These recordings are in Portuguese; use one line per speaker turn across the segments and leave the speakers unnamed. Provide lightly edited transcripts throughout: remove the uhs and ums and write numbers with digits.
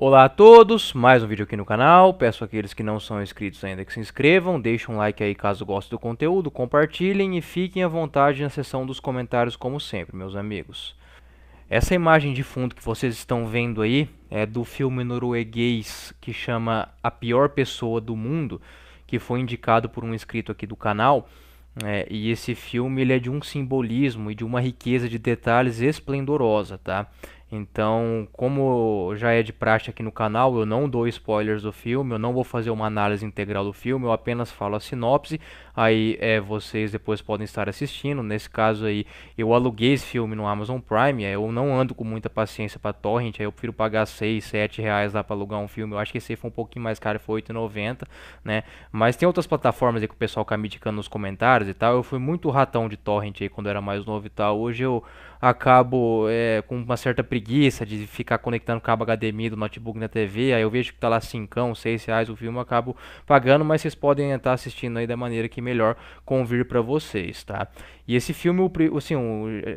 Olá a todos, mais um vídeo aqui no canal. Peço àqueles que não são inscritos ainda que se inscrevam, deixem um like aí caso gostem do conteúdo, compartilhem e fiquem à vontade na seção dos comentários como sempre, meus amigos. Essa imagem de fundo que vocês estão vendo aí é do filme norueguês que chama A Pior Pessoa do Mundo, que foi indicado por um inscrito aqui do canal. E esse filme ele é de um simbolismo e de uma riqueza de detalhes esplendorosa, tá? Então, como já é de praxe aqui no canal, eu não dou spoilers do filme, eu não vou fazer uma análise integral do filme, eu apenas falo a sinopse, aí vocês depois podem estar assistindo. Nesse caso aí, eu aluguei esse filme no Amazon Prime, eu não ando com muita paciência para torrent, aí eu prefiro pagar 6, 7 reais lá para alugar um filme. Eu acho que esse aí foi um pouquinho mais caro, foi 8,90, né? Mas tem outras plataformas aí que o pessoal fica me indicando nos comentários e tal. Eu fui muito ratão de torrent aí quando eu era mais novo e tal. Hoje eu acabo com uma certa preguiça de ficar conectando cabo HDMI do notebook na TV. Aí eu vejo que tá lá 5, 6 reais o filme, eu acabo pagando, mas vocês podem estar assistindo aí da maneira que melhor convir para vocês, tá? E esse filme, assim,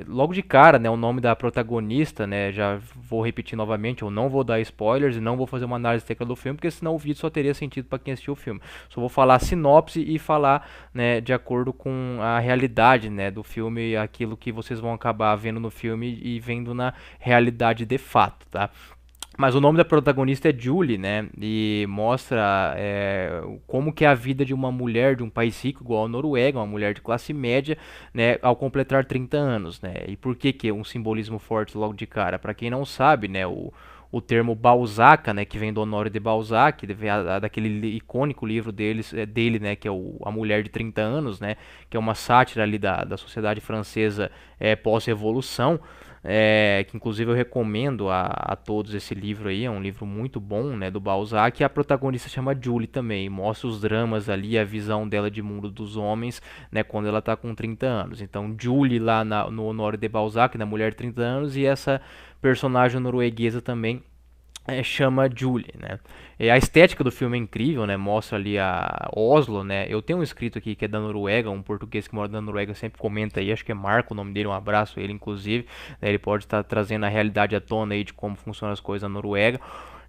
logo de cara, né, o nome da protagonista, né, já vou repetir novamente, eu não vou dar spoilers e não vou fazer uma análise técnica do filme, porque senão o vídeo só teria sentido para quem assistiu o filme. Só vou falar a sinopse e falar, né, de acordo com a realidade, né, do filme e aquilo que vocês vão acabar vendo no filme e vendo na realidade de fato, tá? Mas o nome da protagonista é Julie, né? E mostra como que é a vida de uma mulher de um país rico igual a Noruega, uma mulher de classe média, né? Ao completar 30 anos, né? E por que que é um simbolismo forte logo de cara? Para quem não sabe, né? O termo Balzac, né? Que vem do Honoré de Balzac, daquele icônico livro dele, né? Que é A Mulher de 30 Anos, né? Que é uma sátira ali da sociedade francesa pós-revolução. Que inclusive eu recomendo a todos esse livro aí, é um livro muito bom, né, do Balzac, e a protagonista chama Julie também, mostra os dramas ali, a visão dela de mundo dos homens, né, quando ela tá com 30 anos. Então Julie lá no Honoré de Balzac, na Mulher de 30 anos, e essa personagem norueguesa também chama Julie, né? E a estética do filme é incrível, né? Mostra ali a Oslo, né? Eu tenho um inscrito aqui que é da Noruega, um português que mora na Noruega, sempre comenta aí, acho que é Marco o nome dele, um abraço a ele inclusive, né? Ele pode estar trazendo a realidade à tona aí de como funcionam as coisas na Noruega,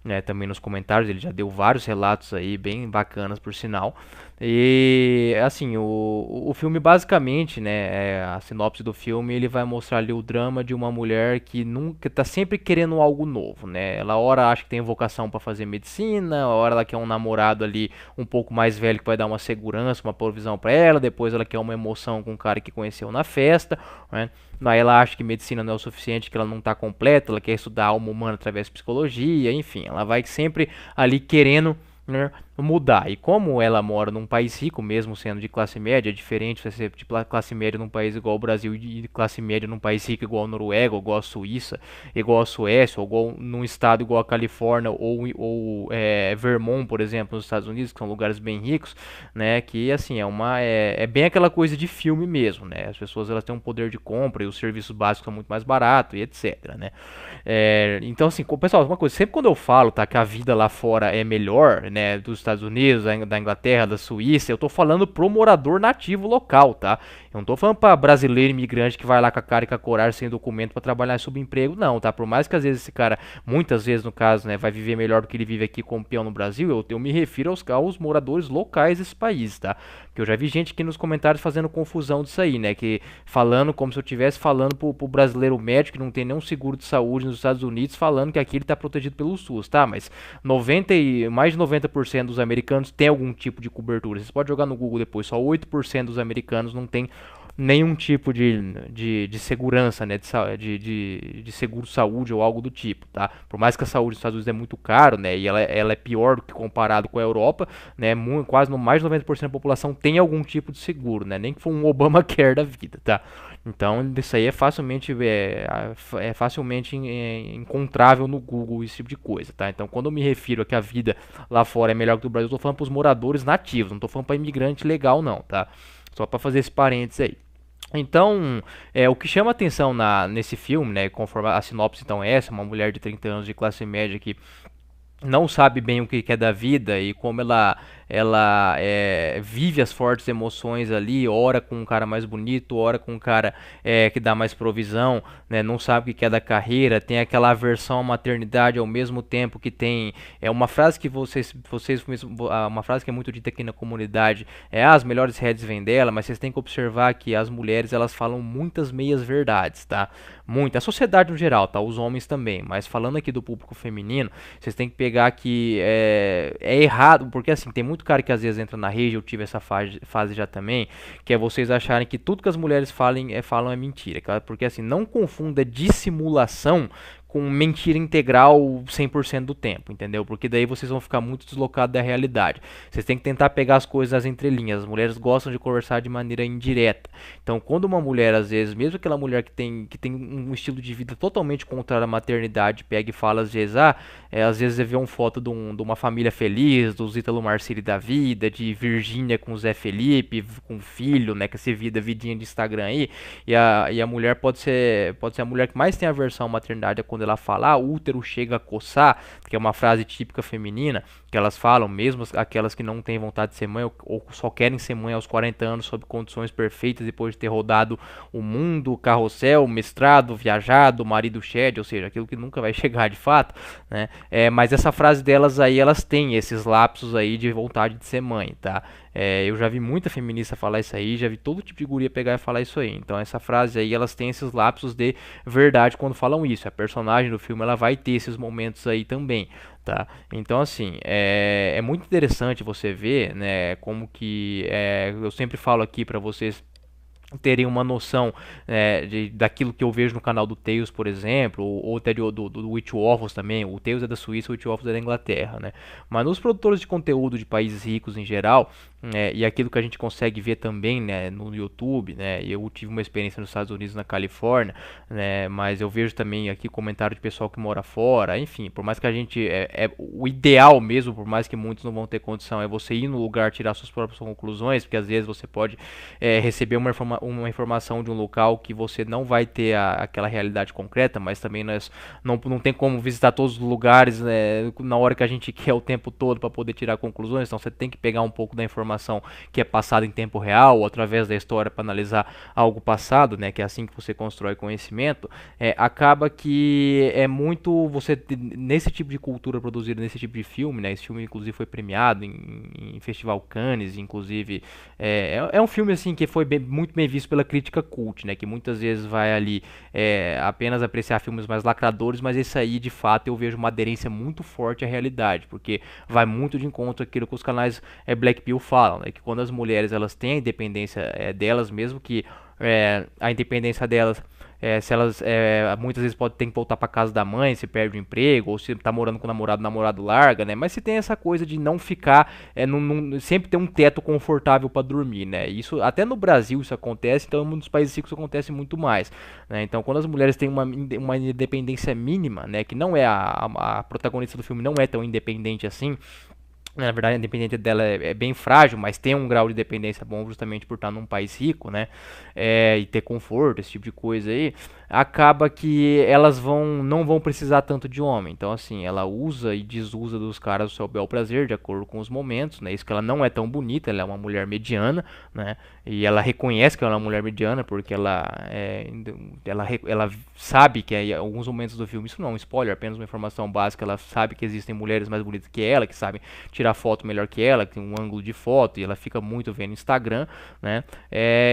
né? Também nos comentários, ele já deu vários relatos aí, bem bacanas por sinal. E assim, o filme basicamente, né, a sinopse do filme, ele vai mostrar ali o drama de uma mulher que nunca tá sempre querendo algo novo, né? Ela ora acha que tem vocação para fazer medicina, ora ela quer um namorado ali um pouco mais velho que vai dar uma segurança, uma provisão para ela, depois ela quer uma emoção com um cara que conheceu na festa, né? Aí ela acha que medicina não é o suficiente, que ela não está completa, ela quer estudar a alma humana através de psicologia, enfim, ela vai sempre ali querendo, né, mudar. E como ela mora num país rico, mesmo sendo de classe média, é diferente você ser de classe média num país igual ao Brasil e de classe média num país rico igual a Noruega, ou igual a Suíça, igual a Suécia, ou igual num estado igual a Califórnia ou Vermont, por exemplo, nos Estados Unidos, que são lugares bem ricos, né? Que assim é bem aquela coisa de filme mesmo, né? As pessoas elas têm um poder de compra e os serviços básicos são muito mais baratos e etc, né? Então assim, pessoal, uma coisa, sempre quando eu falo, tá, que a vida lá fora é melhor, né, dos Estados Unidos, da Inglaterra, da Suíça, eu tô falando pro morador nativo local, tá? Eu não tô falando pra brasileiro imigrante que vai lá com a cara e com a coragem sem documento pra trabalhar em subemprego, não, tá? Por mais que às vezes esse cara, muitas vezes no caso, né, vai viver melhor do que ele vive aqui como peão no Brasil, eu me refiro aos moradores locais desse país, tá? Porque eu já vi gente aqui nos comentários fazendo confusão disso aí, né? Que falando como se eu estivesse falando pro brasileiro médio que não tem nenhum seguro de saúde nos Estados Unidos, falando que aqui ele tá protegido pelo SUS, tá? Mas mais de 90% dos americanos tem algum tipo de cobertura. Vocês podem jogar no Google depois, só 8% dos americanos não tem nenhum tipo de segurança, né, de seguro saúde ou algo do tipo, tá? Por mais que a saúde dos Estados Unidos é muito caro, né, e ela é pior do que comparado com a Europa, né, quase mais de 90% da população tem algum tipo de seguro, né, nem que for um Obamacare da vida, tá? Então isso aí é facilmente encontrável no Google, esse tipo de coisa, tá? Então quando eu me refiro a que a vida lá fora é melhor que do Brasil, eu tô falando para os moradores nativos, não tô falando para imigrante legal não, tá? Só para fazer esse parênteses aí. Então, o que chama atenção nesse filme, né, conforme a sinopse então é essa, uma mulher de 30 anos de classe média que não sabe bem o que quer da vida e como ela ela vive as fortes emoções ali, ora com um cara mais bonito, ora com um cara que dá mais provisão, né, não sabe o que é da carreira, tem aquela aversão à maternidade ao mesmo tempo que tem uma frase que uma frase que é muito dita aqui na comunidade as melhores heads vêm dela, mas vocês têm que observar que as mulheres elas falam muitas meias verdades, tá? Muita, a sociedade no geral, tá? Os homens também, mas falando aqui do público feminino, vocês têm que pegar que é errado, porque assim, tem muito cara que às vezes entra na rede, eu tive essa fase já também, que é vocês acharem que tudo que as mulheres falam é mentira, porque assim, não confunda dissimulação com mentira integral 100% do tempo, entendeu? Porque daí vocês vão ficar muito deslocados da realidade. Vocês têm que tentar pegar as coisas nas entrelinhas. As mulheres gostam de conversar de maneira indireta. Então, quando uma mulher, às vezes, mesmo aquela mulher que tem um estilo de vida totalmente contrário à maternidade, pega e fala, às vezes, às vezes você vê uma foto de uma família feliz, dos Ítalo Marcilli da vida, de Virgínia com Zé Felipe, com filho, né, que essa vidinha de Instagram aí, e a mulher pode ser a mulher que mais tem aversão à maternidade, é quando ela fala, o útero chega a coçar, que é uma frase típica feminina, que elas falam, mesmo aquelas que não têm vontade de ser mãe ou só querem ser mãe aos 40 anos sob condições perfeitas depois de ter rodado o mundo, carrossel, mestrado, viajado, marido shed, ou seja, aquilo que nunca vai chegar de fato, né? Mas essa frase delas aí, elas têm esses lapsos aí de vontade de ser mãe, tá? Eu já vi muita feminista falar isso aí, já vi todo tipo de guria pegar e falar isso aí. Então essa frase aí, elas têm esses lapsos de verdade quando falam isso. A personagem do filme, ela vai ter esses momentos aí também, tá? Então assim, é muito interessante você ver, né, como que eu sempre falo aqui pra vocês terem uma noção daquilo que eu vejo no canal do Tails, por exemplo, ou até do Witch Waffles também. O Tails é da Suíça, o Witch Waffles é da Inglaterra, né? Mas nos produtores de conteúdo de países ricos em geral, e aquilo que a gente consegue ver também, né, no YouTube, né? Eu tive uma experiência nos Estados Unidos, na Califórnia, né? Mas eu vejo também aqui comentário de pessoal que mora fora, enfim, por mais que a gente o ideal mesmo, por mais que muitos não vão ter condição, é você ir no lugar tirar suas próprias conclusões, porque às vezes você pode receber uma informação de um local que você não vai ter aquela realidade concreta, mas também nós não tem como visitar todos os lugares na hora que a gente quer o tempo todo para poder tirar conclusões, então você tem que pegar um pouco da informação que é passada em tempo real ou através da história para analisar algo passado, né, que é assim que você constrói conhecimento. Acaba que é muito você nesse tipo de cultura produzida nesse tipo de filme, né, esse filme inclusive foi premiado em Festival Cannes, inclusive é um filme assim que foi muito bem visto pela crítica cult, né, que muitas vezes vai ali apenas apreciar filmes mais lacradores, mas esse aí de fato eu vejo uma aderência muito forte à realidade, porque vai muito de encontro àquilo que os canais Black Pill falam, né, que quando as mulheres elas têm a independência delas, mesmo que a independência delas, se elas muitas vezes ter que voltar para casa da mãe, se perde o emprego, ou se tá morando com o namorado larga, né? Mas se tem essa coisa de não ficar, sempre ter um teto confortável para dormir, né? Isso até no Brasil isso acontece, então em muitos países ricos isso acontece muito mais, né? Então quando as mulheres têm uma independência mínima, né? Que não é a protagonista do filme não é tão independente assim. Na verdade, a independência dela é bem frágil, mas tem um grau de dependência bom justamente por estar num país rico, né? E ter conforto, esse tipo de coisa aí. Acaba que elas não vão precisar tanto de homem. Então, assim, ela usa e desusa dos caras o seu bel prazer, de acordo com os momentos, né? Isso que ela não é tão bonita, ela é uma mulher mediana, né? E ela reconhece que ela é uma mulher mediana, porque ela sabe que em alguns momentos do filme, isso não é um spoiler, apenas uma informação básica, ela sabe que existem mulheres mais bonitas que ela, que sabem tirar foto melhor que ela, que tem um ângulo de foto, e ela fica muito vendo Instagram, né?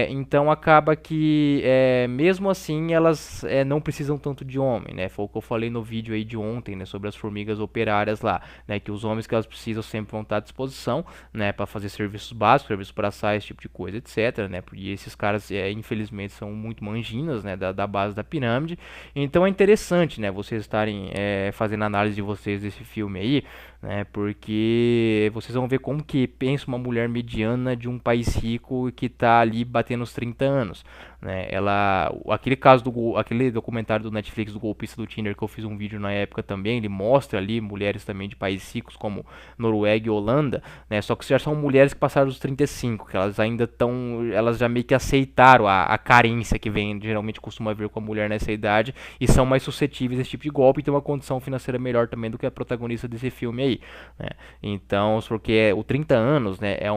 Então acaba que, mesmo assim, elas não precisam tanto de homem, né? Foi o que eu falei no vídeo aí de ontem, né? Sobre as formigas operárias lá, né? Que os homens que elas precisam sempre vão estar à disposição, né? Para fazer serviços básicos, serviços braçais, esse tipo de coisa, etc, né? Porque esses caras, infelizmente, são muito manginas, né? Da base da pirâmide. Então é interessante, né? Vocês estarem fazendo análise de vocês desse filme aí, né? Porque vocês vão ver como que pensa uma mulher mediana de um país rico que tá ali batendo os 30 anos, né? Aquele caso aquele documentário do Netflix do golpista do Tinder que eu fiz um vídeo na época também, ele mostra ali mulheres também de países ricos como Noruega e Holanda, né? Só que já são mulheres que passaram dos 35, que elas ainda estão, elas já meio que aceitaram a carência que vem, geralmente costuma vir com a mulher nessa idade, e são mais suscetíveis a esse tipo de golpe e tem uma condição financeira melhor também do que a protagonista desse filme aí, né? Então, porque o 30 anos, né, é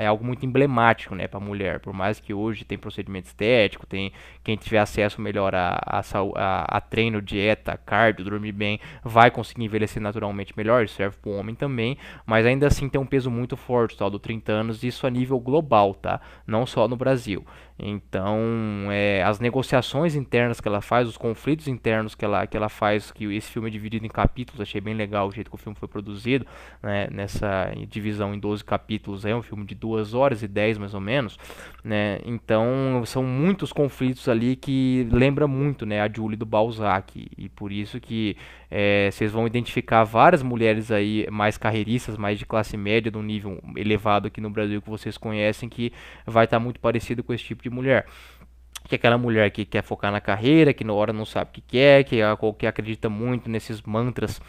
algo muito emblemático, né, para mulher. Por mais que hoje tem procedimento estético, tem quem tiver acesso melhor a treino, dieta, cardio, dormir bem, vai conseguir envelhecer naturalmente melhor. Isso serve para o homem também, mas ainda assim tem um peso muito forte, tal, do 30 anos, isso a nível global, tá? Não só no Brasil. Então, as negociações internas que ela faz, os conflitos internos que ela faz, que esse filme é dividido em capítulos, achei bem legal o jeito que o filme foi produzido, né, nessa divisão em 12 capítulos, é um filme de 2 horas e 10 mais ou menos, né, então são muitos conflitos ali que lembra muito, né, a Julie do Balzac, e por isso que vocês vão identificar várias mulheres aí mais carreiristas, mais de classe média, de um nível elevado aqui no Brasil que vocês conhecem, que vai estar muito parecido com esse tipo de mulher. Que é aquela mulher que quer focar na carreira, que na hora não sabe o que quer, que acredita muito nesses mantras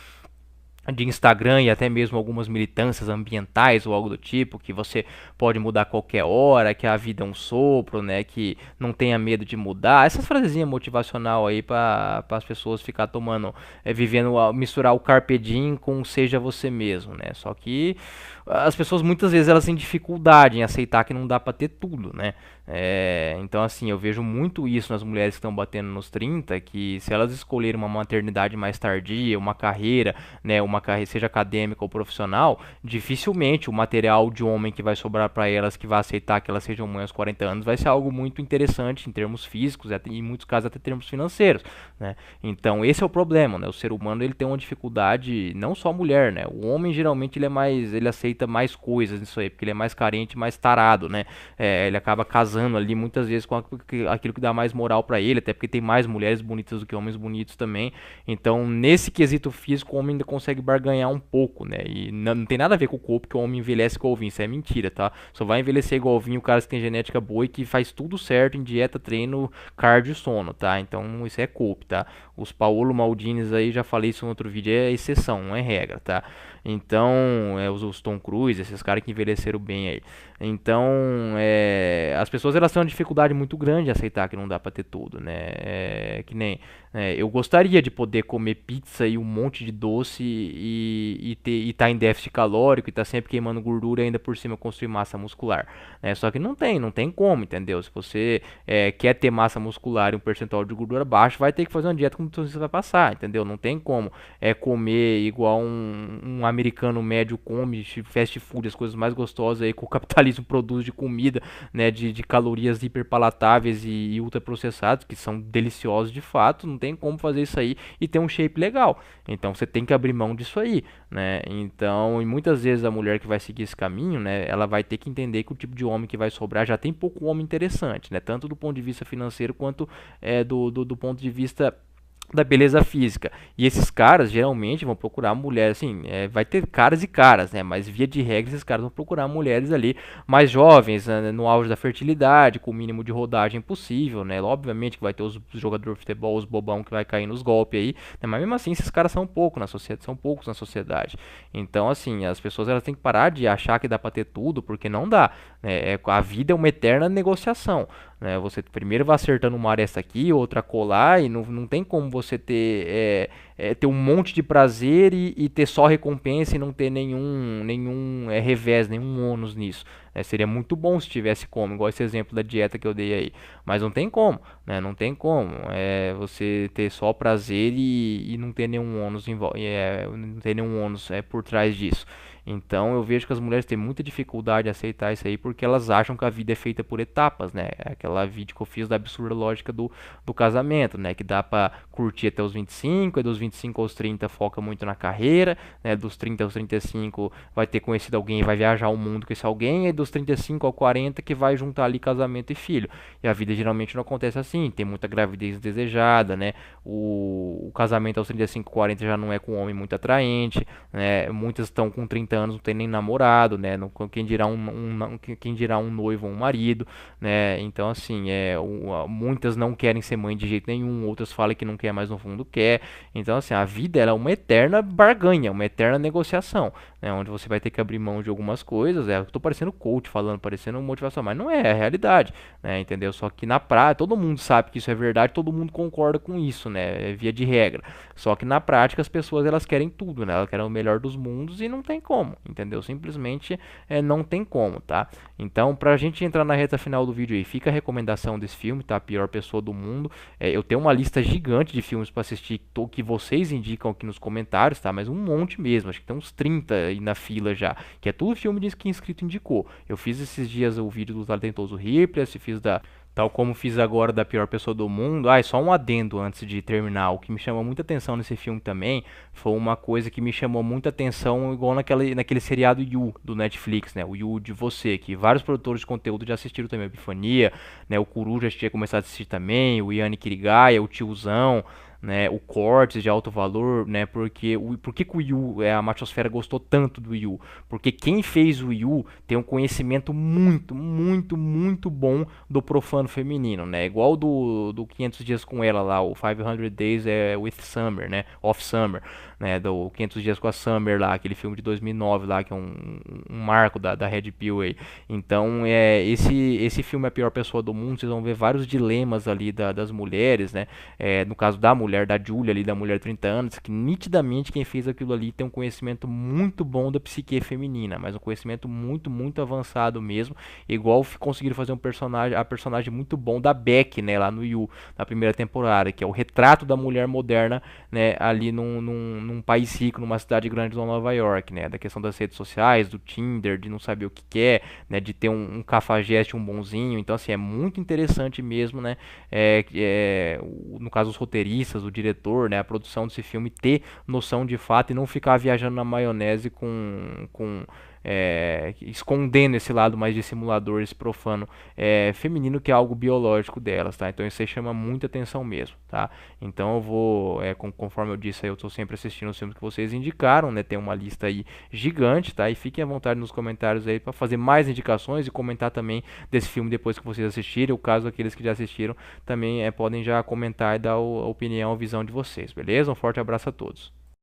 de Instagram e até mesmo algumas militâncias ambientais ou algo do tipo, que você pode mudar a qualquer hora, que a vida é um sopro, né, que não tenha medo de mudar. Essas frasezinhas motivacional aí para as pessoas ficar tomando, vivendo, misturar o carpe diem com seja você mesmo, né? Só que as pessoas muitas vezes elas têm dificuldade em aceitar que não dá para ter tudo, né? Então assim, eu vejo muito isso nas mulheres que estão batendo nos 30, que se elas escolherem uma maternidade mais tardia, uma carreira, né, uma carreira seja acadêmica ou profissional, dificilmente o material de homem que vai sobrar para elas, que vai aceitar que elas sejam mães aos 40 anos, vai ser algo muito interessante em termos físicos, e em muitos casos até termos financeiros, né? Então esse é o problema, né? O ser humano ele tem uma dificuldade, não só a mulher, né? O homem geralmente ele aceita mais coisas nisso aí, porque ele é mais carente, mais tarado, né? Ele acaba casando ali muitas vezes com aquilo que dá mais moral para ele, até porque tem mais mulheres bonitas do que homens bonitos também. Então nesse quesito físico o homem ainda consegue barganhar um pouco, né? E não tem nada a ver com o corpo que o homem envelhece igual o vinho, isso é mentira, tá? Só vai envelhecer igual o vinho o cara que tem genética boa e que faz tudo certo em dieta, treino, cardio e sono, tá? Então isso é corpo, tá? Os Paolo Maldini aí, já falei isso no outro vídeo, é exceção, não é regra, tá? Então, os Tom Cruise, esses caras que envelheceram bem aí. Então, as pessoas elas têm uma dificuldade muito grande de aceitar que não dá pra ter tudo, né? Que nem eu gostaria de poder comer pizza e um monte de doce e tá em déficit calórico e tá sempre queimando gordura e ainda por cima construir massa muscular, né? Só que não tem como, entendeu? Se você quer ter massa muscular e um percentual de gordura baixo, vai ter que fazer uma dieta como você vai passar, entendeu? Não tem como comer igual um americano médio come, fast food, as coisas mais gostosas aí que o capitalismo produz de comida, né? De calorias hiperpalatáveis e ultraprocessados, que são deliciosos de fato, não tem como fazer isso aí e ter um shape legal. Então você tem que abrir mão disso aí, né? Então, e muitas vezes a mulher que vai seguir esse caminho, né, ela vai ter que entender que o tipo de homem que vai sobrar já tem pouco homem interessante, né? Tanto do ponto de vista financeiro quanto do ponto de vista da beleza física. E esses caras geralmente vão procurar mulheres, assim, vai ter caras e caras, né? Mas via de regra esses caras vão procurar mulheres ali mais jovens, né? No auge da fertilidade, com o mínimo de rodagem possível, né? Obviamente que vai ter os jogadores de futebol, os bobão que vai cair nos golpes aí, né? Mas mesmo assim esses caras são poucos na sociedade, são poucos na sociedade. Então, assim, as pessoas elas têm que parar de achar que dá pra ter tudo, porque não dá, né? A vida é uma eterna negociação, né? Você primeiro vai acertando uma aresta aqui, outra colar, e não tem como você ter um monte de prazer e ter só recompensa e não ter nenhum revés, nenhum ônus nisso. Seria muito bom se tivesse como, igual esse exemplo da dieta que eu dei aí. Mas não tem como, né? Não tem como. Você ter só prazer e não ter nenhum ônus, não ter nenhum ônus por trás disso. Então eu vejo que as mulheres têm muita dificuldade em aceitar isso aí porque elas acham que a vida é feita por etapas, né? Aquela vídeo que eu fiz da absurda lógica do casamento, né? Que dá pra curtir até os 25, e dos 25 aos 30 foca muito na carreira, né? Dos 30 aos 35 vai ter conhecido alguém e vai viajar o mundo com esse alguém, e dos 35 ao 40 que vai juntar ali casamento e filho. E a vida geralmente não acontece assim, tem muita gravidez desejada, né? O casamento aos 35, 40 já não é com um homem muito atraente, né? Muitas estão com 30 30 anos não tem nem namorado, né? Não, quem dirá um noivo ou um marido, né? Então, assim, muitas não querem ser mãe de jeito nenhum, outras falam que não quer, mas no fundo quer. Então, assim, a vida ela é uma eterna barganha, uma eterna negociação, né? Onde você vai ter que abrir mão de algumas coisas. Eu tô parecendo coach falando, parecendo motivação, mas não é a realidade, né? Entendeu? Só que na prática, todo mundo sabe que isso é verdade, todo mundo concorda com isso, né? É via de regra. Só que na prática as pessoas elas querem tudo, né? Elas querem o melhor dos mundos e não tem como, entendeu? Simplesmente não tem como, tá? Então, pra gente entrar na reta final do vídeo aí, fica a recomendação desse filme, tá? A Pior Pessoa do Mundo. Eu tenho uma lista gigante de filmes pra assistir que vocês indicam aqui nos comentários, tá? Mas um monte mesmo, acho que tem uns 30 aí na fila já, que é tudo filme que inscrito indicou. Eu fiz esses dias o vídeo do Talentoso Ripley, fiz tal como fiz agora da Pior Pessoa do Mundo. Só um adendo antes de terminar. O que me chamou muita atenção nesse filme também foi uma coisa que me chamou muita atenção, igual naquele seriado You do Netflix, né? O You de Você, que vários produtores de conteúdo já assistiram também. A Epifania, né? O Coruja já tinha começado a assistir também, o Yanni Kirigaya, o Tiozão, né, o Cortes de alto valor, né, por que o Yu, a Machosfera gostou tanto do Yu? Porque quem fez o Yu tem um conhecimento muito, muito, muito bom do profano feminino, né, igual do 500 dias com ela lá, o 500 Days with Summer, né, of Summer, né, do 500 dias com a Summer lá, aquele filme de 2009 lá, que é um marco da Red Pill aí. Então, esse filme é A Pior Pessoa do Mundo, vocês vão ver vários dilemas ali das mulheres, né, no caso da mulher, da Julia ali, da mulher de 30 anos, que nitidamente quem fez aquilo ali tem um conhecimento muito bom da psique feminina, mas um conhecimento muito, muito avançado mesmo, igual conseguiram fazer a personagem muito bom da Beck, né, lá no You, na primeira temporada, que é o retrato da mulher moderna, né, ali num país rico, numa cidade grande de Nova York, né, da questão das redes sociais, do Tinder, de não saber o que quer, né, de ter um cafajeste, um bonzinho. Então, assim, é muito interessante mesmo, né, no caso os roteiristas, o diretor, né, a produção desse filme ter noção de fato e não ficar viajando na maionese escondendo esse lado mais dissimulador, esse profano feminino, que é algo biológico delas, tá? Então isso aí chama muita atenção mesmo, tá? Então eu vou, conforme eu disse aí, eu estou sempre assistindo os filmes que vocês indicaram, né? Tem uma lista aí gigante, tá? E fiquem à vontade nos comentários aí para fazer mais indicações e comentar também desse filme depois que vocês assistirem. O caso aqueles que já assistiram também podem já comentar e dar a opinião, a visão de vocês, beleza? Um forte abraço a todos.